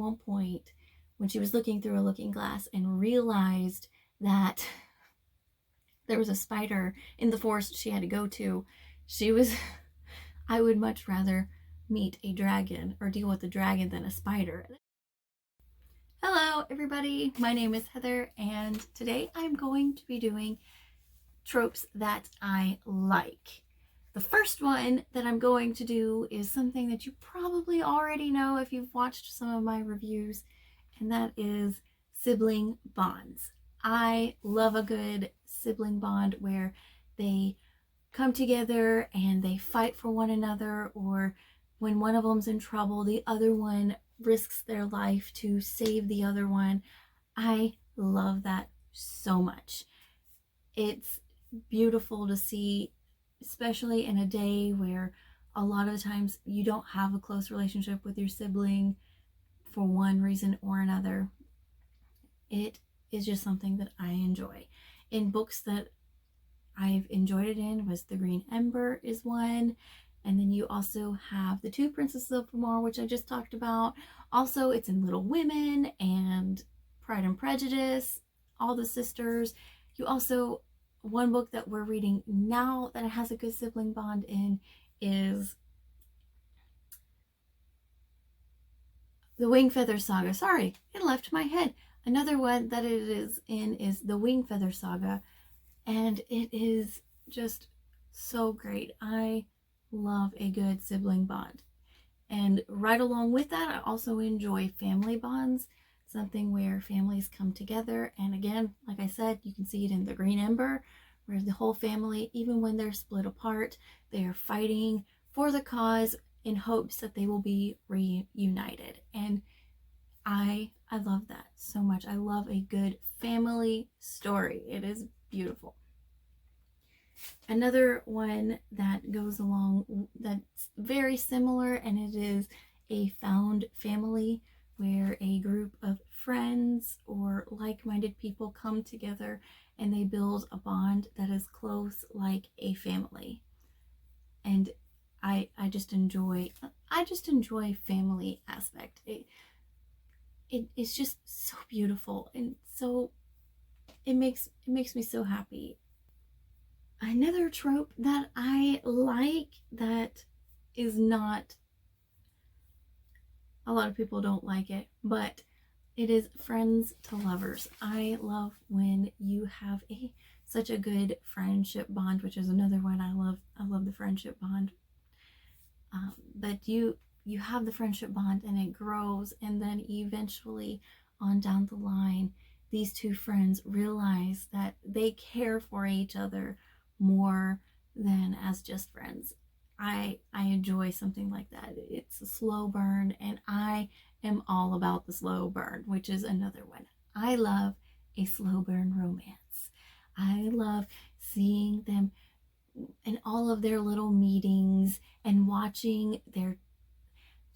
one point when she was looking through a looking glass and realized that there was a spider in the forest she had to go to, she was, I would much rather meet a dragon or deal with a dragon than a spider. Hello everybody, my name is Heather, and today I'm going to be doing tropes that I like. The first one that I'm going to do is something that you probably already know if you've watched some of my reviews, and that is sibling bonds. I love a good sibling bond where they come together and they fight for one another, or when one of them's in trouble, the other one risks their life to save the other one. I love that so much. It's beautiful to see, especially in a day where a lot of the times you don't have a close relationship with your sibling for one reason or another. It is just something that I enjoy. In books that I've enjoyed it in was The Green Ember is one, and then you also have The Two Princesses of Lamar, which I just talked about. Also, it's in Little Women and Pride and Prejudice, All the Sisters. You also, one book that we're reading now that it has a good sibling bond in is The Wing Feather Saga. Sorry, it left my head. Another one that it is in is The Wing Feather Saga, and it is just so great. I love a good sibling bond. And right along with that, I also enjoy family bonds, something where families come together. And again, like I said, you can see it in The Green Ember, where the whole family, even when they're split apart, they are fighting for the cause in hopes that they will be reunited. And I love that so much. I love a good family story. It is beautiful. Another one that goes along that's very similar, and it is a found family where a group of friends or like-minded people come together and they build a bond that is close like a family. And I just enjoy family aspect. It's just so beautiful, and so it makes me so happy. Another trope that I like that is not, a lot of people don't like it, but it is friends to lovers. I love when you have such a good friendship bond, which is another one I love. I love the friendship bond. But you have the friendship bond and it grows, and then eventually on down the line, these two friends realize that they care for each other more than as just friends. I enjoy something like that. It's a slow burn, and I am all about the slow burn, which is another one. I love a slow burn romance. I love seeing them in all of their little meetings and watching the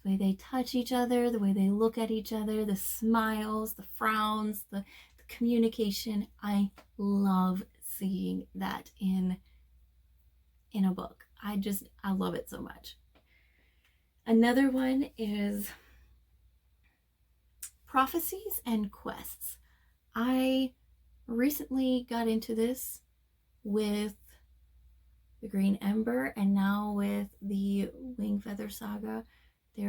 way they touch each other, the way they look at each other, the smiles, the frowns, the communication. I love seeing that in a book. I love it so much. Another one is prophecies and quests. I recently got into this with The Green Ember, and now with the Wing Feather Saga. They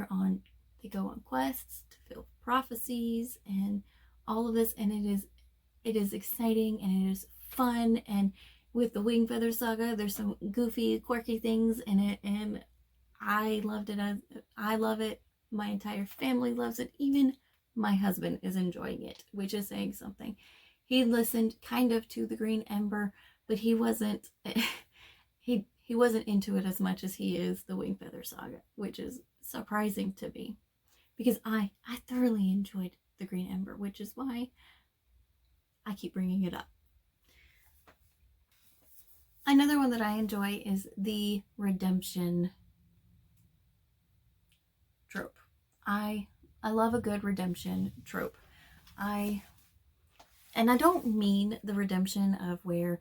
go on quests to fulfill prophecies and all of this, and it is exciting and it is fun. And with the Wing Feather Saga, there's some goofy, quirky things in it, and I loved it. I love it. My entire family loves it. Even my husband is enjoying it, which is saying something. He listened kind of to the Green Ember, but he wasn't he wasn't into it as much as he is the Wing Feather Saga, which is surprising to me, because I thoroughly enjoyed the Green Ember, which is why I keep bringing it up. Another one that I enjoy is the redemption trope. I love a good redemption trope. And I don't mean the redemption of where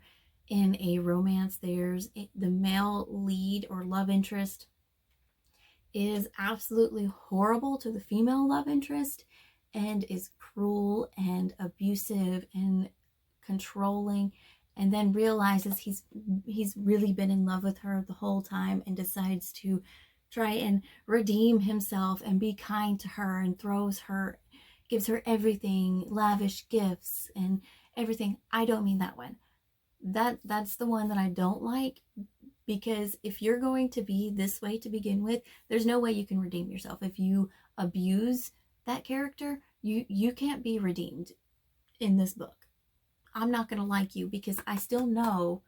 in a romance there's the male lead or love interest is absolutely horrible to the female love interest and is cruel and abusive and controlling, and then realizes he's really been in love with her the whole time and decides to try and redeem himself and be kind to her and gives her everything, lavish gifts and everything. I don't mean that one. That's the one that I don't like, because if you're going to be this way to begin with, there's no way you can redeem yourself. If you abuse that character, you can't be redeemed in this book. I'm not going to like you because I still know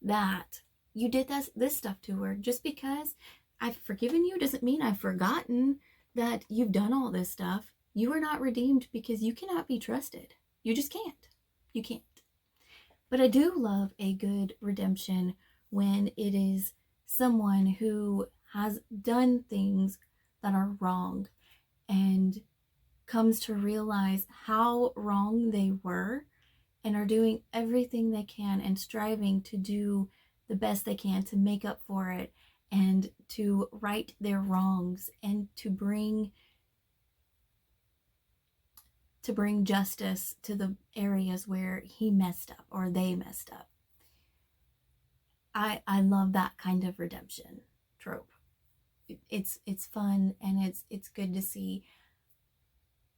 that you did this stuff to her. Just because I've forgiven you doesn't mean I've forgotten that you've done all this stuff. You are not redeemed because you cannot be trusted. You just can't. You can't. But I do love a good redemption when it is someone who has done things that are wrong and comes to realize how wrong they were and are doing everything they can and striving to do the best they can to make up for it and to right their wrongs and to bring justice to the areas where he messed up or they messed up. I love that kind of redemption trope. It's fun and it's good to see.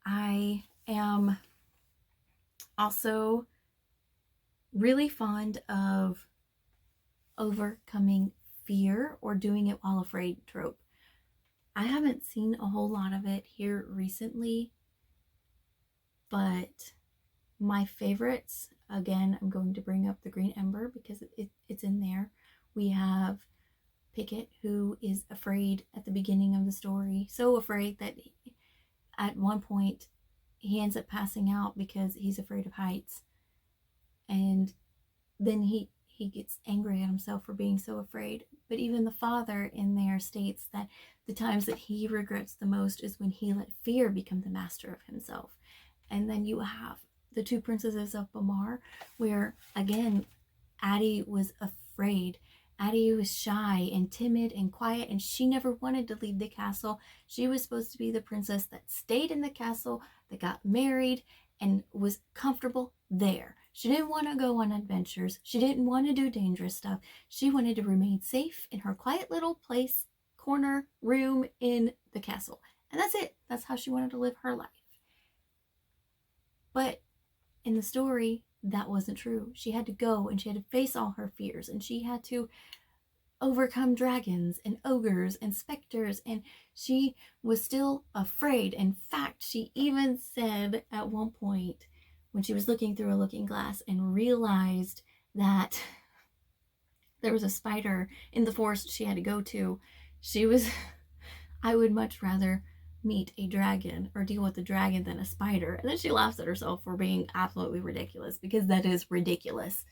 I am also really fond of overcoming fear or doing it while afraid trope. I haven't seen a whole lot of it here recently, but my favorites, again, I'm going to bring up the Green Ember because it's in there. We have Pickett, who is afraid at the beginning of the story, so afraid that at one point he ends up passing out because he's afraid of heights, and then he gets angry at himself for being so afraid. But even the father in there states that the times that he regrets the most is when he let fear become the master of himself. And then you have the two princesses of Bamar, where again Addie was afraid. Addie was shy and timid and quiet, and she never wanted to leave the castle. She was supposed to be the princess that stayed in the castle, that got married and was comfortable there. She didn't want to go on adventures. She didn't want to do dangerous stuff. She wanted to remain safe in her quiet little place, corner, room in the castle. And that's it. That's how she wanted to live her life. But in the story, that wasn't true. She had to go and she had to face all her fears, and she had to overcome dragons and ogres and specters, and she was still afraid. In fact, she even said at one point when she was looking through a looking glass and realized that there was a spider in the forest she had to go to, she was I would much rather meet a dragon or deal with a dragon than a spider. And then she laughs at herself for being absolutely ridiculous, because that is ridiculous.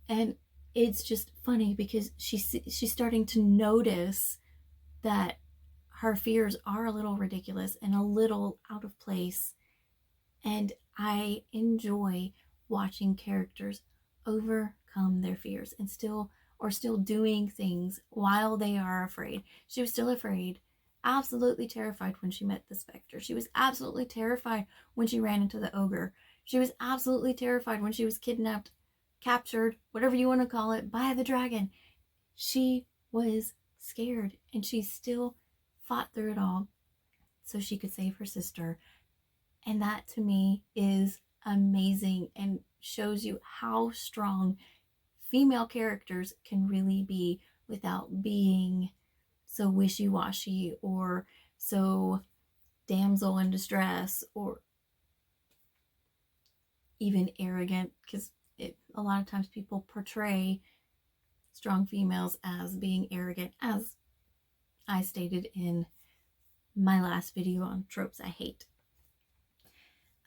And it's just funny because she's starting to notice that her fears are a little ridiculous and a little out of place. And I enjoy watching characters overcome their fears and still doing things while they are afraid. She was still afraid, absolutely terrified when she met the specter. She was absolutely terrified when she ran into the ogre. She was absolutely terrified when she was kidnapped, captured, whatever you want to call it, by the dragon. She was scared, and she still fought through it all so she could save her sister. And that to me is amazing and shows you how strong female characters can really be without being so wishy-washy or so damsel in distress or even arrogant, because a lot of times people portray strong females as being arrogant, as I stated in my last video on tropes I hate.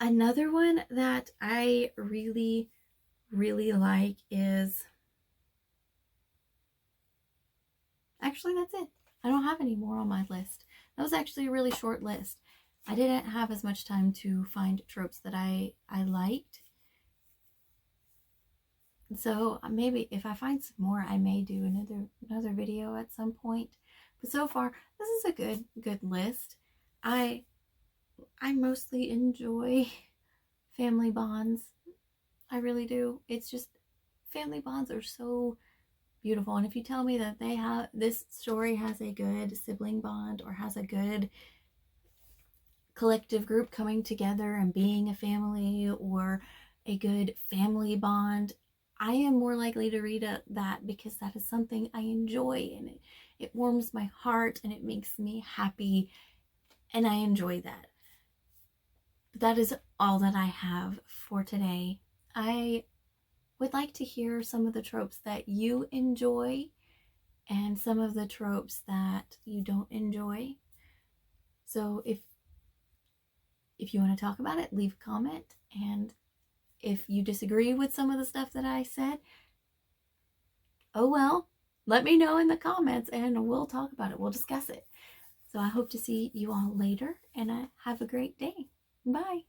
Another one that I really, really like is... Actually, that's it. I don't have any more on my list. That was actually a really short list. I didn't have as much time to find tropes that I liked. So maybe if I find some more, I may do another video at some point. But so far, this is a good list. I I mostly enjoy family bonds. I really do. It's just family bonds are so beautiful. And if you tell me that they have this story has a good sibling bond or has a good collective group coming together and being a family or a good family bond, I am more likely to read that because that is something I enjoy and it warms my heart and it makes me happy and I enjoy that. But that is all that I have for today. I would like to hear some of the tropes that you enjoy and some of the tropes that you don't enjoy. So if you want to talk about it, leave a comment. And if you disagree with some of the stuff that I said, oh well, let me know in the comments and we'll talk about it. We'll discuss it. So I hope to see you all later and have a great day. Bye.